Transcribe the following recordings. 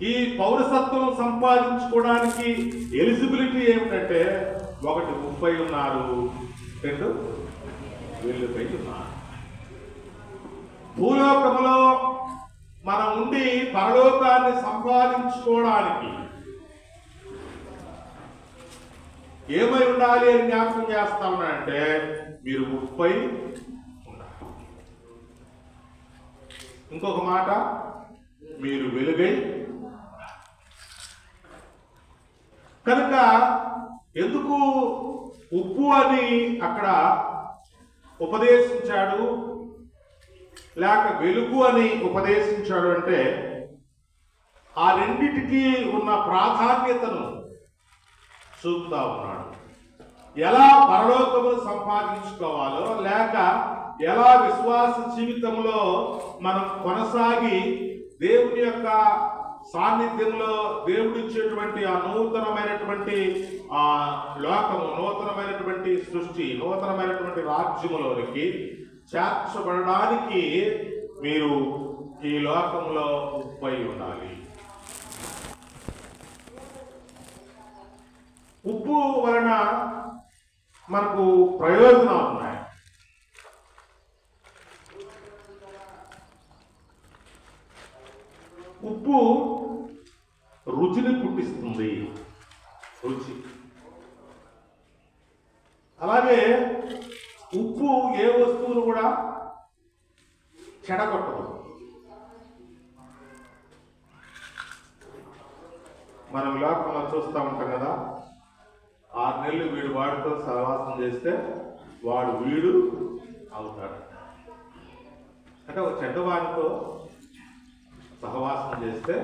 ఈ పౌరసత్వం సంపాదించుకోవడానికి ఎలిజిబిలిటీ ఏమిటంటే, 1 30 ఉన్నారు, 2 వెళ్ళిపోయి ఉన్నారు. భూలోకములో మనం ఉండి పరలోకాన్ని సంపాదించుకోవడానికి ఏమై ఉండాలి అని జ్ఞాపకం చేస్తా ఉన్నానంటే, మీరు 30 ఉండాలి. ఇంకొక మాట, మీరు వెలుగై. కనుక ఎందుకు ఉప్పు అని అక్కడ ఉపదేశించాడు, లేక వెలుగు అని ఉపదేశించాడు అంటే, ఆ రెండిటికి ఉన్న ప్రాధాన్యతను చూపుతా ఉన్నాడు. ఎలా పరలోకమును సంపాదించుకోవాలో, లేక ఎలా విశ్వాస జీవితంలో మనం కొనసాగి దేవుని యొక్క సాన్నిధ్యంలో దేవుడిచ్చేటువంటి ఆ నూతనమైనటువంటి ఆ లోకము, నూతనమైనటువంటి సృష్టి, నూతనమైనటువంటి రాజ్యములోనికి చేర్చబడడానికి మీరు ఈ లోకంలో ఉప్పై ఉండాలి. ఉప్పు వలన మనకు ప్రయోజనాలు ఉన్నాయి. ఉప్పు రుచిని పుట్టిస్తుంది, రుచి. అలాగే ఉప్పు ఏ వస్తువును కూడా చెడగొట్టదు. మనం లోకంలో చూస్తూ ఉంటాం కదా, 6 నెలలు వీడు వాడితో సహవాసం చేస్తే వాడు వీడు అవుతాడు. అంటే ఒక చెడ్డవాడితో సహవాసం చేస్తే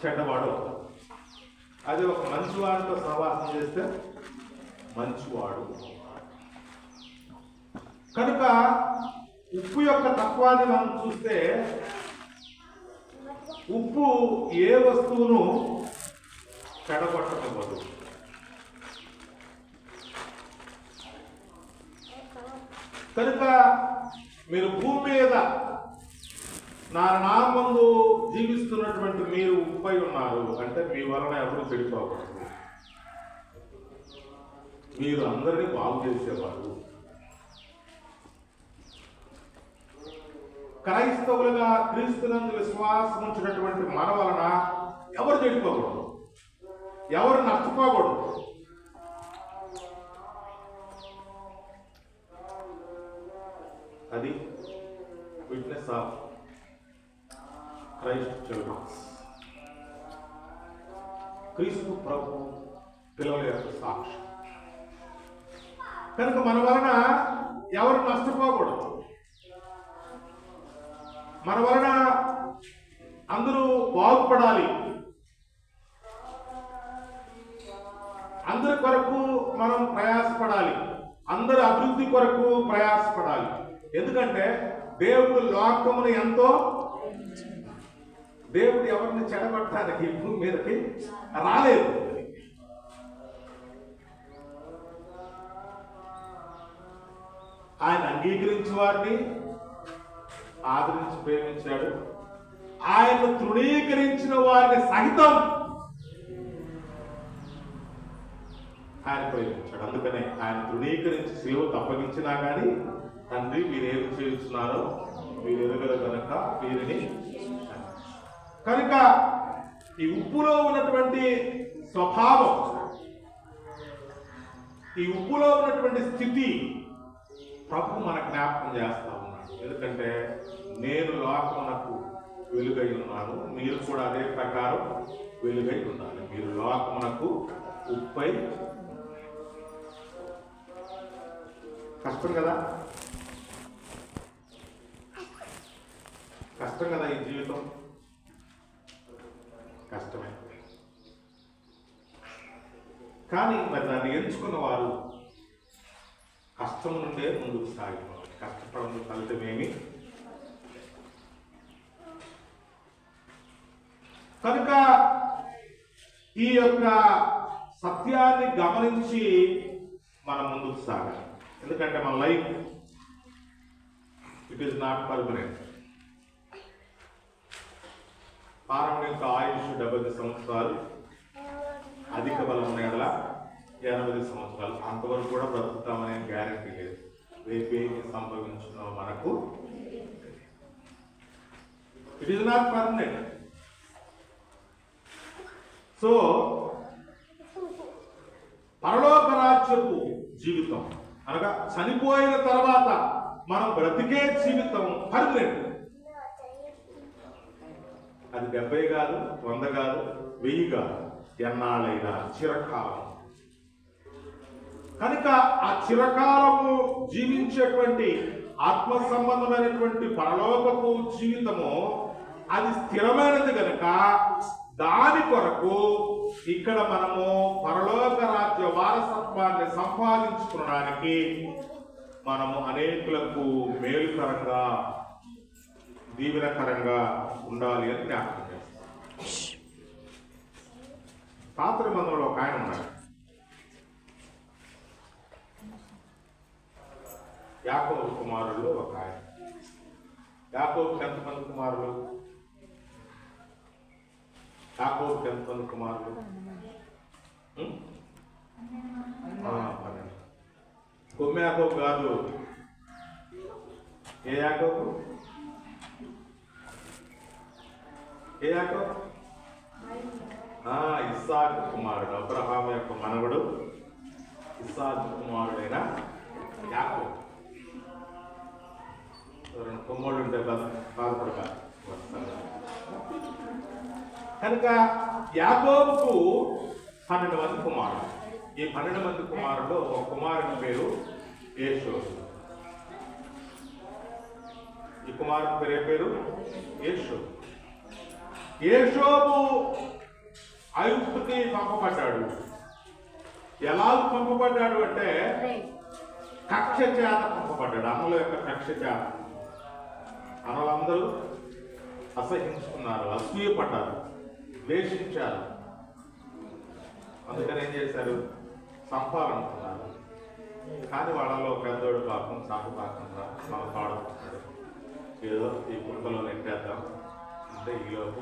చెడ్డవాడు అవుతాడు. అదే ఒక మంచివాడితో సహవాసం చేస్తే మంచివాడు. కనుక ఉప్పు యొక్క తత్వాన్ని మనం చూస్తే, ఉప్పు ఏ వస్తువును చెడగొట్టకపోదు. కనుక మీరు భూమి మీద నా నామందు జీవిస్తున్నటువంటి మీరు ఉప్పై ఉన్నారు అంటే, మీ వలన ఎవరు చెడిపోకూడదు. మీరు అందరినీ బాగు చేసేవారు. క్రైస్తవులుగా క్రీస్తునందు విశ్వాసం ఉంచినటువంటి మన వలన ఎవరు చెడిపోకూడదు, ఎవరు నష్టపోకూడదు. అది విట్నెస్ ఆఫ్ క్రైస్ట్ చిల్డ్రన్స్. క్రీస్తు ప్రభు పిల్లల యొక్క సాక్షి. కనుక మన వలన ఎవరు నష్టపోకూడదు. మన వలన అందరూ బాగుపడాలి. అందరి కొరకు మనం ప్రయాసపడాలి. అందరి అభివృద్ధి కొరకు ప్రయాసపడాలి. ఎందుకంటే దేవుడు లోకమును ఎంతో, దేవుడు ఎవరిని చెడగొట్టడానికి భూమి మీదకి రాలేదు. ఆయన అంగీకరించి వారిని ఆదరించి ప్రేమించాడు. ఆయన తృణీకరించిన వారిని సహితం ఆయన ప్రేమించాడు. అందుకనే ఆయన తృణీకరించి శిలువకు అప్పగించినా కానీ, తండ్రి వీరేమి చేస్తున్నారో వీరు ఎరుగరు కనుక వీరిని. కనుక ఈ ఉప్పులో ఉన్నటువంటి స్వభావం, ఈ ఉప్పులో ఉన్నటువంటి స్థితి ప్రభు మన జ్ఞాపకం చేస్తా ఉన్నాడు. ఎందుకంటే నేను లోకమునకు వెలుగై ఉన్నాను, మీరు కూడా అదే ప్రకారం వెలుగై ఉండాలి. మీరు లోకమునకు ఉప్పై. కష్టం కదా, కష్టం కదా ఈ జీవితం, కష్టమే. కానీ మరి దాన్ని ఎంచుకున్న వారు కష్టం నుండే ముందుకు సాగిపోవాలి. కష్టపడడం ఫలితమేమి. కనుక ఈ యొక్క సత్యాన్ని గమనించి మనం ముందుకు సాగాలి. ఎందుకంటే మన life it is not permanent. పారమణిక ఆయుష్ 70 సంవత్సరాలు, అధిక బలం ఉన్న ఎడల 80 సంవత్సరాలు. అంతవరకు కూడా బ్రతుకుతామనే గ్యారంటీ లేదు. రేపేమి సంభవించినో మనకు it is not permanent. So పరలోక రాజ్యపు జీవితం అనగా చనిపోయిన తర్వాత మనం బ్రతికే జీవితం పర్మనెంట్. అది 70 కాదు, 100 కాదు, 1000 కాదు, ఎన్నాళ్ళైనా చిరకాలం. కనుక ఆ చిరకాలము జీవించేటువంటి ఆత్మ సంబంధమైనటువంటి పరలోకపు జీవితము అది స్థిరమైనది కనుక దాని కొరకు ఇక్కడ మనము పరలోక రాజ్య వారసత్వాన్ని సంపాదించుకోవడానికి మనము అనేకులకు మేలుకరంగా దీవెనకరంగా ఉండాలి అని జ్ఞాపకం చేస్తాం. పాత నిబంధనలో ఒక ఆయన ఉన్నాడు, యాకోబు కుమారులు ఒక ఆయన. యాకోబుకి ఎంతమంది కుమారులు? యాకోబుకి ఎంతమంది కుమారులు? 12. కొమ్మ యాకోబు కాదు. ఏ యాకోబు? ఏ యాకోబు? ఇస్సాకు కుమారుడు, అబ్రహాము యొక్క మనవడు ఇస్సాకు కుమారుడైన యాకోబు. 2 కొమ్మోళ్ళు ఉంటే బాధపడతారు. కనుక యాకోబుకు 12 మంది కుమారుడు. ఈ 12 మంది కుమారుడు ఒక కుమారుని పేరు యేషోబు. ఈ కుమారుని పేరు ఏ పేరు? యేషోబు. యేషోబు ఐగుప్తుకి పంపబడ్డాడు. ఎలా పంపబడ్డాడు అంటే కక్ష చేత పంపబడ్డాడు. అన్నల యొక్క కక్ష చేత. అన్నలందరూ అసహించుకున్నారు, అసూయపడ్డారు, ద్వేషించారు. అందుకని ఏం చేశారు? సంపాలనుకున్నారు. కానీ వాళ్ళలో పెద్దోడు పాపం సాకు కాకుండా మన పాడుకుంటున్నాడు. ఏదో ఈ కుటుంబంలో నెట్టేద్దాం అంటే ఈలోపు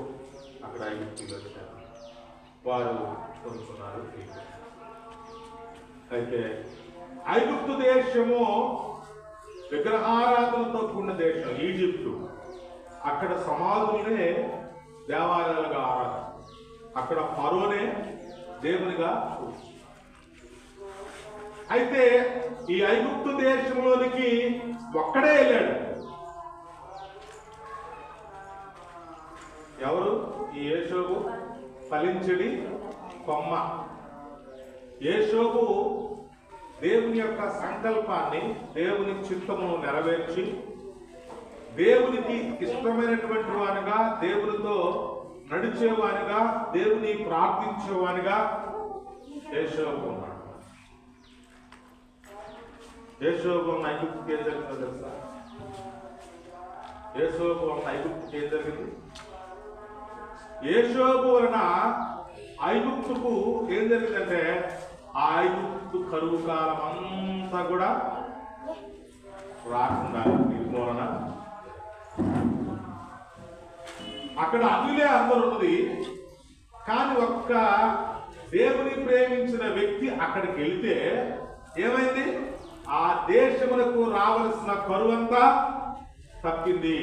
అక్కడ ఐగుప్తులు వచ్చారు. వారు కొనుక్కున్నారు. అయితే ఐగుప్తు దేశము విగ్రహారాధనతో కూడిన దేశం. ఈజిప్టు అక్కడ సమాధులనే దేవాలయాలుగా ఆరాధన. అక్కడ ఫరోనే దేవునిగా. అయితే ఈ ఐగుప్తు దేశంలోనికి ఒక్కడే వెళ్ళాడు. ఎవరు? ఈ యేషోబు ఫలించడి కొమ్మ. యేషోబు దేవుని యొక్క సంకల్పాన్ని, దేవుని చిత్తమును నెరవేర్చి దేవునికి ఇష్టమైనటువంటి వానిగా, దేవునితో నడిచేవానిగా, దేవుని ప్రార్థించేవానిగా యేషోబు ఉన్నాడు. యేషోబు ఉన్న ఐగుప్తుకి ఏం జరిగిందో తెలుసా? యేషోబు ఉన్న ఐగుప్తుకి ఏం జరిగింది? యేషోబు వలన ఐగుప్తుకు ఏం జరిగిందంటే ఆ ఐగుప్తు కరువు కాలం అంతా కూడా రాకుండా నిర్మూలన. అక్కడ అన్యులే అందరూ ఉన్నది. కానీ ఒక్క దేవుని ప్రేమించిన వ్యక్తి అక్కడికి వెళితే ఏమైంది? ఆ దేశములకు రావలసిన కరువు అంతా తప్పింది.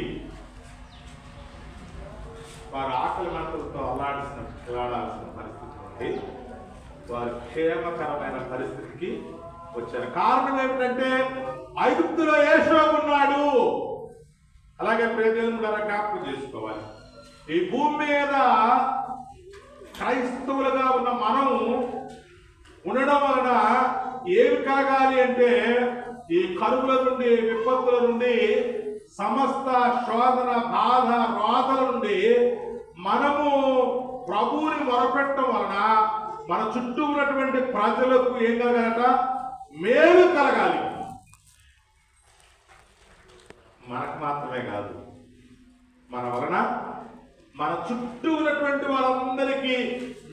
వారు ఆకలి మంటలతో అల్లాడాల్సిన పరిస్థితి నుండి వారు క్షేమకరమైన పరిస్థితికి వచ్చారు. కారణం ఏమిటంటే ఐగుప్తులో యేషోబు ఉన్నాడు. అలాగే ప్రియదేవుని ద్వారా జ్ఞాపకం చేసుకోవాలి. ఈ భూమి మీద క్రైస్తవులుగా ఉన్న మనం ఉండడం వలన ఏమి కలగాలి అంటే ఈ కరువుల నుండి, విపత్తుల నుండి, సమస్త శోధన, బాధ, రోదల నుండి మనము ప్రభువుని మొరపెట్టడం వలన మన చుట్టూ ఉన్నటువంటి ప్రజలకు ఏం కలగాలట? మేలు కలగాలి. మనకు మాత్రమే కాదు, మన వలన మన చుట్టూ ఉన్నటువంటి వాళ్ళందరికీ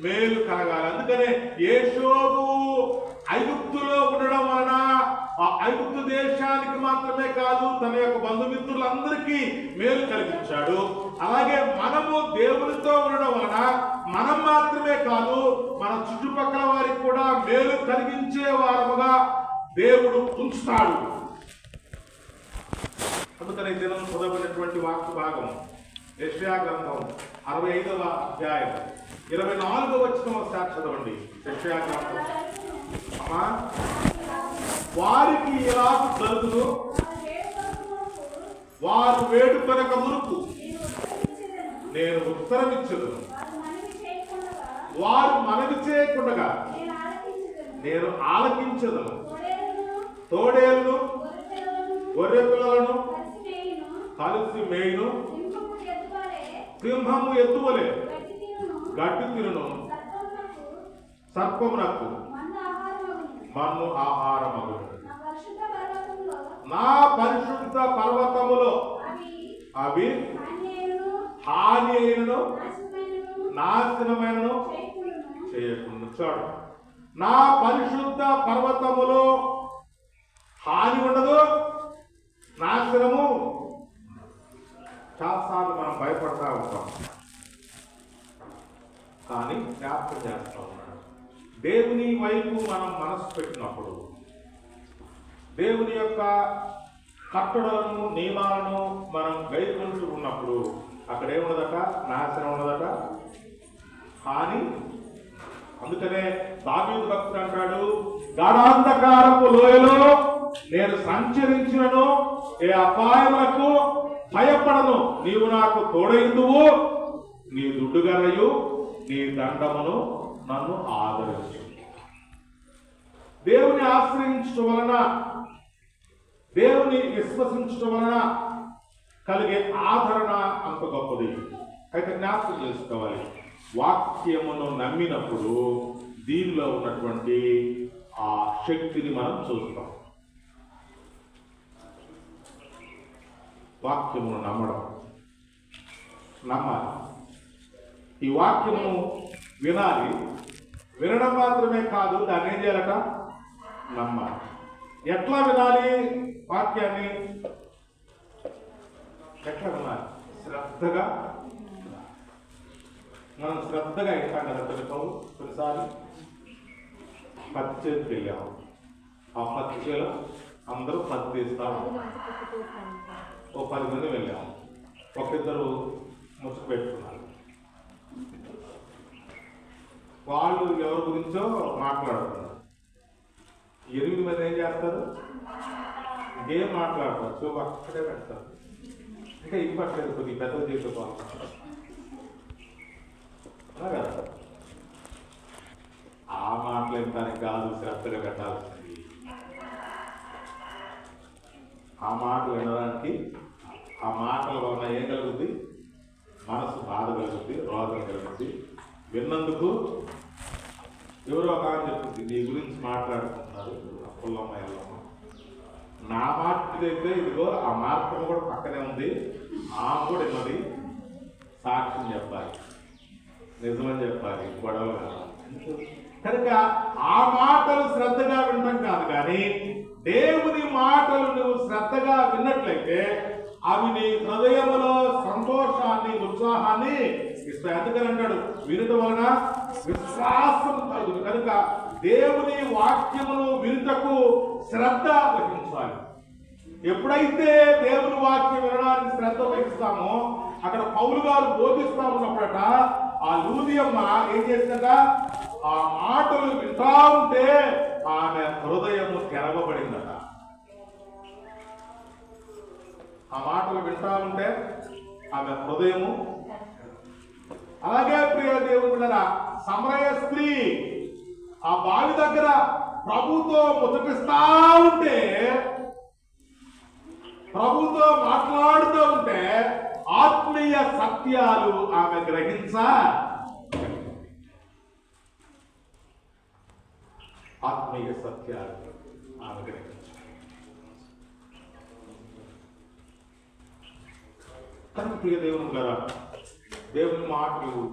మేలు కలగాలి. అందుకనే యేషోబు ఐగుప్తులో ఉండడం వలన ఆ ఐగుప్తు దేశానికి మాత్రమే కాదు, తన యొక్క బంధుమిత్రులందరికీ మేలు కలిగించాడు. అలాగే మనము దేవునితో ఉండడం వలన మనం మాత్రమే కాదు, మన చుట్టుపక్కల వారికి కూడా మేలు కలిగించే వారముగా దేవుడు ఉంచుతాడు. అందుకని దినం చదవబడినటువంటి వాక్య భాగం యెషయా గ్రంథం 65వ అధ్యాయం 24వ వచనం ఒకసారి చదవండి. యెషయా గ్రంథం. అమ్మా, వారికి ఇలా జరుగును, వారు వేడుకొనక మునుపు నేను ఉత్తరమిచ్చుదును, వారు మనవి చేయకుండా నేను ఆలకించదును. తోడేళ్లను గొర్రె పిల్లలను కలిసి మేయును, సింహము ఎత్తువలే గడ్డి తిరును, సర్పమునకు మన్ను ఆహారమగును. నా పరిశుద్ధ పర్వతములో అవి హాని అయినను నాశనమైనను చేయకుండా. చూడు, నా పరిశుద్ధ పర్వతములో హాని ఉండదు, నాశనము. చాలాసార్లు మనం భయపడతా ఉంటాం, కానీ జ్ఞాపకం చేస్తూ ఉన్నాడు. దేవుని వైపు మనం మనసు పెట్టినప్పుడు, దేవుని యొక్క కట్టడలను నియమాలను మనం గైకొంటూ ఉన్నప్పుడు అక్కడ ఏముండదట? నాశనం ఉండదట, హాని. అందుకనే దావీదు భక్తుడు అంటాడు, గాఢాంధకారపు లోయలో నేను సంచరించినను ఏ అపాయములకు భయపడను, నీవు నాకు తోడైందువు, నీ దుడ్డుగరయు నీ దండమును నన్ను ఆదరించు. దేవుని ఆశ్రయించడం వలన, దేవుని విశ్వసించడం వలన కలిగే ఆదరణ అంత గొప్పది. అయితే జ్ఞాపకం చేసుకోవాలి, వాక్యమును నమ్మినప్పుడు దీనిలో ఉన్నటువంటి ఆ శక్తిని మనం చూస్తాం. వాక్యమును నమ్మాలి. ఈ వాక్యమును వినాలి. వినడం మాత్రమే కాదు, దాన్ని ఏం చేయాలట? నమ్మాలి. ఎట్లా వినాలి వాక్యాన్ని? ఎట్లా వినాలి? శ్రద్ధగా. మనం శ్రద్ధగా వింటాం కదా. కొన్నిసార్లు పత్తి చేతికి వెళ్ళాము, ఆ పత్తి చేలో అందరూ పత్తి తీస్తాము. ఓ 10 మంది వెళ్ళాము, ఒకిద్దరు ముసుగు పెట్టుకున్నారు. వాళ్ళు ఎవరి గురించో మాట్లాడుతున్నారు. 8 మంది ఏం చేస్తారు? గేమ్ మాట్లాడతారు. సో అక్కడే పెడతారు. ఇంకా ఇది పట్టలేదు, కొద్దిగా పెద్దలు చేసుకోవాలి కదా. ఆ మాటలు వినడానికి కాదు శ్రద్ధగా పెట్టాల్సింది. ఆ మాటలు వినడానికి, ఆ మాటల వలన ఏం కలుగుద్ది? మనసు బాధ కలుగుద్ది, రోదన కలుగుద్ది. విన్నందుకు ఎవరో ఒక ఆమె చెప్తుంది, నీ గురించి మాట్లాడుకుంటున్నారు పుల్లమ్మ ఎల్లమ్మ. నా మార్పుదైతే ఇదిగో ఆ మార్పు కూడా పక్కనే ఉంది, ఆమె కూడా ఉన్నది. సాక్ష్యం చెప్పాలి, నిజమని చెప్పాలి, గొడవలు కావాలి. కనుక ఆ మాటలు శ్రద్ధగా వినడం కాదు, కానీ దేవుని మాటలు నువ్వు శ్రద్ధగా విన్నట్లయితే అవి నీ హృదయములో సంతోషాన్ని, ఉత్సాహాన్ని ఇస్తాయి. అందుకని అంటాడు, వినుట వలన విశ్వాసం కలుగును. కనుక దేవుని వాక్యమును వినుటకు శ్రద్ధ వహించాలి. ఎప్పుడైతే దేవుని వాక్యం వినడానికి శ్రద్ధ వహిస్తామో, అక్కడ పౌలు గారు బోధిస్తా ఉన్నప్పుడట ఆ లూదియమ్మ ఏం చేసిందట? ఆ మాటలు వింటా ఉంటే ఆమె హృదయము తెరవబడిందట. ఆ మాటలు వింటా ఉంటే ఆమె హృదయము. అలాగే ప్రియ దేవుడు, సమరయ స్త్రీ ఆ బావి దగ్గర ప్రభుతో ముచ్చటిస్తా ఉంటే, ప్రభుతో మాట్లాడుతూ ఉంటే ఆత్మీయ సత్యాలు ఆమె ఆత్మీయ సత్యాలు ఆమె కనుక ప్రియ దేవుని గారా, దేవుని మాటలు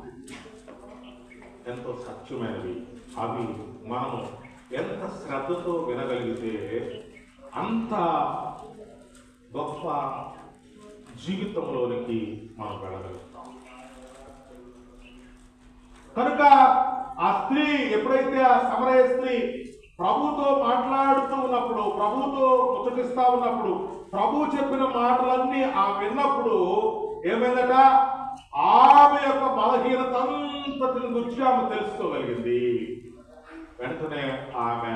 ఎంతో సత్యమైనవి. అవి మనము ఎంత శ్రద్ధతో వినగలిగితే అంత గొప్ప జీవితంలోనికి మనం వెళ్ళగలుగుతాం. కనుక ఆ స్త్రీ ఎప్పుడైతే ఆ సమరయ స్త్రీ ప్రభుతో మాట్లాడుతూ ఉన్నప్పుడు, ప్రభుతో ముచ్చటిస్తా ఉన్నప్పుడు, ప్రభు చెప్పిన మాటలన్నీ ఆ విన్నప్పుడు ఏమైందట, ఆమె యొక్క బలహీనత అంతటిని గురించి ఆమె తెలుసుకోగలిగింది. వెంటనే ఆమె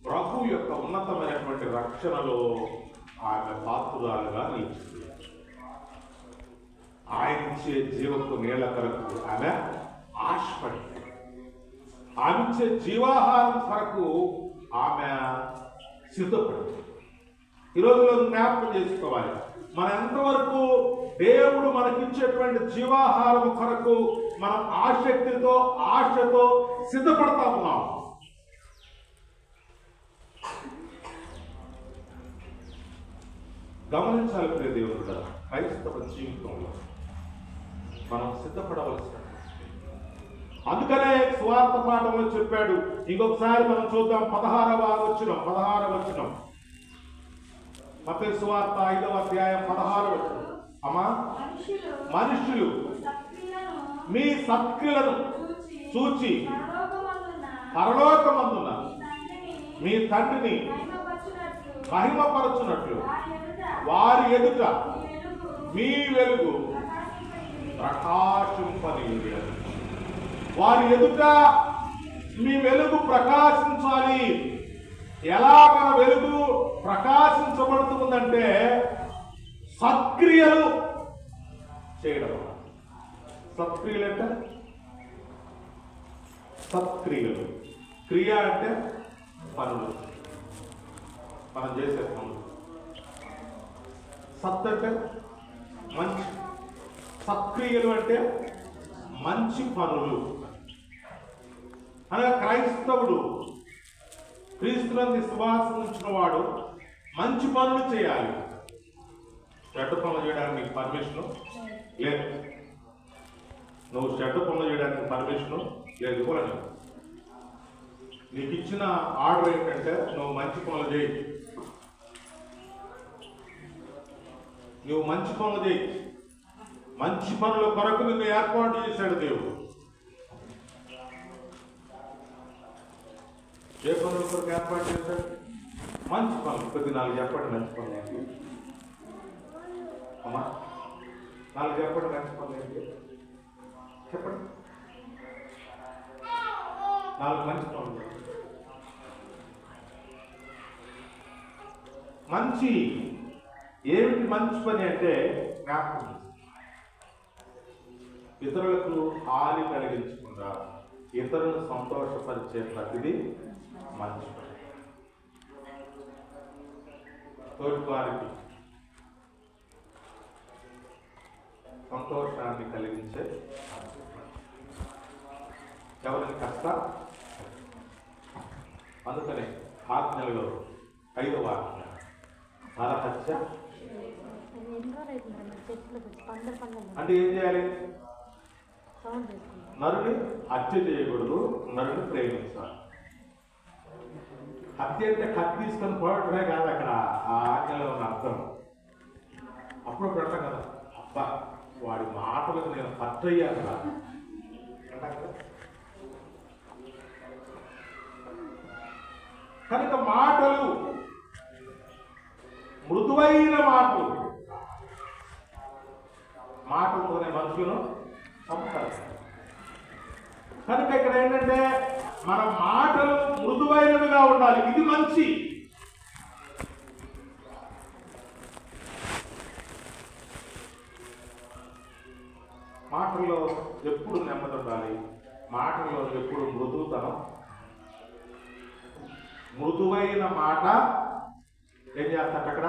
ప్రభు యొక్క ఉన్నతమైనటువంటి రక్షణలో ఆమె పాత్రురాలుగా నిలిచింది. ఆయన ఇచ్చే జీవపు నీళ్ల కొరకు ఆమె ఆశపడింది. ఆమె ఇచ్చే జీవాహారం కొరకు ఆమె సిద్ధపడింది. ఈ రోజులో జ్ఞాపకం చేసుకోవాలి, మన ఎంతవరకు దేవుడు మనకిచ్చేటువంటి జీవాహారం కొరకు మనం ఆసక్తితో ఆశతో సిద్ధపడతా ఉన్నాం. గమనించాలి ప్రియ దేవుడు, క్రైస్తవ జీవితంలో మనం సిద్ధపడవలసిన, అందుకనే సువార్త పాఠంలో చెప్పాడు. ఇంకొకసారి మనం చూద్దాం 16వ వచనం, మత్తయి సువార్త 5వ అధ్యాయం 16వ వచనం. అమ్మా, మనుషులు మీ సత్క్రియలను చూచి పరలోకమందున మీ తండ్రిని మహిమపరచునట్లు వారి ఎదుట మీ వెలుగు ప్రకాశింపనీయుడి. వారి ఎదుట మీ వెలుగు ప్రకాశించాలి. ఎలా మన వెలుగు ప్రకాశించబడుతుందంటే సత్క్రియలు చేయడం. సత్క్రియలు అంటే సత్క్రియలు, క్రియ అంటే పనులు, మనం చేసే పనులు. సత్ అంటే మంచి, సత్క్రియలు అంటే మంచి పనులు. అనగా క్రైస్తవుడు, క్రీస్తునందు విశ్వాసం ఉంచిన వాడు మంచి పనులు చేయాలి. చెడ్డ పనులు చేయడానికి నీకు పర్మిషన్ లేదు. నువ్వు చెడ్డ పనులు చేయడానికి పర్మిషన్ లేదు, ఇవ్వలేదు. నీకు ఇచ్చిన ఆర్డర్ ఏంటంటే నువ్వు మంచి పనులు చేయి, నువ్వు మంచి పనులు చేయి. మంచి పనుల కొరకు నిన్ను ఏర్పాటు చేశాడు దేవుడు. ఏ పనుల కొరకు ఏర్పాటు చేశాడు? మంచి పనులు. కొద్ది 4 చెప్పండి మంచి పనులు ఏంటి అమ్మా? 4 చెప్పండి మంచి పనులు ఏంటి చెప్పండి. 4 మంచి పనులు. మంచి ఏమిటి మంచి పని అంటే జ్ఞాపకం, ఇతరులకు హాని కలిగించకుండా ఇతరులను సంతోషపరిచే ప్రతిదీ మంచి పని. తోటి వారికి సంతోషాన్ని కలిగించే, ఎవరికి కష్ట. అందుకనే ఆజ్ఞలలో 5వ ఆజ్ఞ నరహత్య అంటే ఏం చేయాలి? నరుని హత్య చేయకూడదు, నరుని ప్రేమించాలి. హత్య అంటే కత్తి తీసుకొని పోవటమే కాదు అక్కడ ఆ ఆజ్ఞలో ఉన్న అర్థం. అప్పుడు పెడతాం కదా, అబ్బా వాడి మాటలకు నేను హర్ట్ అయ్యాను కదా. కనుక మాటలు, మృదువైన మాటలు, మాటలతోనే మనుషులను చంపుతారు. కనుక ఇక్కడ ఏంటంటే మన మాటలు మృదువైనవిగా ఉండాలి. ఇది మంచి. మాటల్లో ఎప్పుడు నెమ్మది ఉండాలి, మాటల్లో ఎప్పుడు మృదువుతనం. మృదువైన మాట ఏం చేస్తాడు అక్కడ?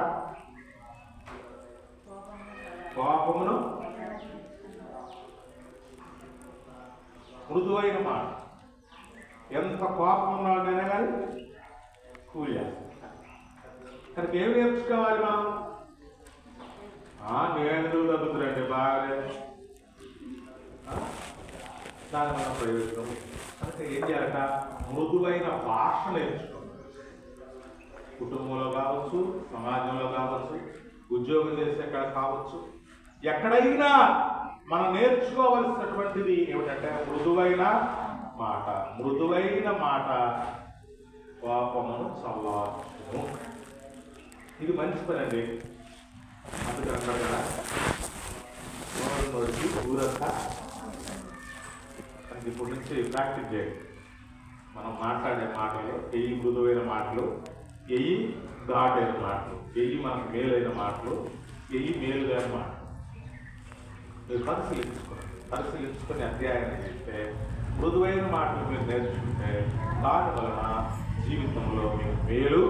కోపమును. మృదువైన మాట ఎంత కోపం ఉన్నాడైనా కానీ కూల్ చేస్తాడు. కనుక ఏమి నేర్చుకోవాలి మనం? నేను తగ్గుతురండి బాగా దానివల్ల ప్రయోజనం. కనుక ఏం చేయాలట? మృదువైన భాష నేర్చుకోవాలి. కుటుంబంలో కావచ్చు, సమాజంలో కావచ్చు, ఉద్యోగం చేసే కావచ్చు, ఎక్కడైనా మనం నేర్చుకోవలసినటువంటిది ఏమిటంటే మృదువైన మాట. మృదువైన మాట కోపమును చల్లార్చును. ఇది మంచి పని అండి. అందుకని అంటారు కదా, నోటి ఊరంతా అది ఇప్పటి నుంచి ప్రాక్టీస్ చేయండి. మనం మాట్లాడే మాటలు ఎయ్యి మృదువైన మాటలు, ఎయ్యి ఘాటైన మాటలు, ఎయ్యి మనకు మేలైన మాటలు, ఎయ్యి మేలుగైన మాటలు. మీరు పరిశీలించుకొని అధ్యాయాన్ని చేస్తే మృదువైన మాటలు మీరు నేర్చుకుంటే దాని వలన జీవితంలో మీకు మేలు.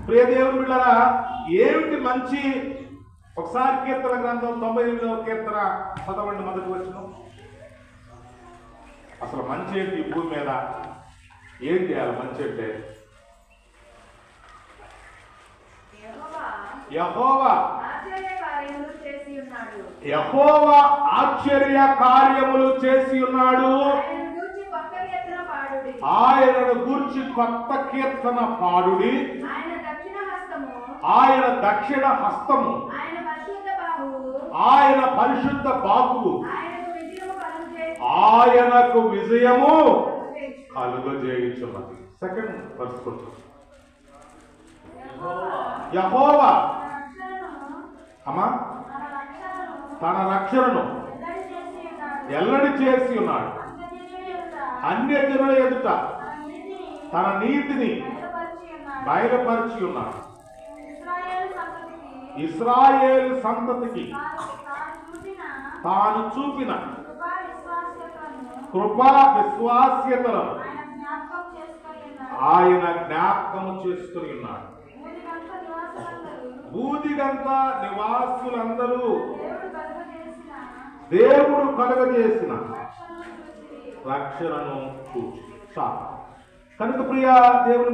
ప్రియ దేవుని బిడ్డలారా, ఏమిటి మంచి? ఒకసారి కీర్తన గ్రంథం 98వ కీర్తన చదవండి, మొదటి వచనం. అసలు మంచి ఏంటి ఈ భూమి మీద? ఏం చేయాలి మంచి అంటే? యెహోవా ఆశ్చర్య కార్యములు చేసి ఉన్నాడు. ఆయనను గూర్చి కొత్త కీర్తన పాడుడి. ఆయన దక్షిణ హస్తము, ఆయన పరిశుద్ధ బాహువు ఆయనకు విజయము కలుగజేయుచున్నది. సెకండ్ వర్స్ కొంచెం. యెహోవా తన రక్షణను ఎల్లడి చేసి ఉన్నాడు. అన్యజనుల ఎదుట తన నీతిని బయలుపరిచి ఉన్నాడు. ఇశ్రాయేలు సంతతికి తాను చూపిన కృపా విశ్వాస్యతలను ఆయన జ్ఞాపకము చేసుకుని ఉన్నాడు. బూదిగంత నివాసులందరూ దేవుడు కలుగజేసిన రక్షణను చూచి. కనుక ప్రియ దేవుని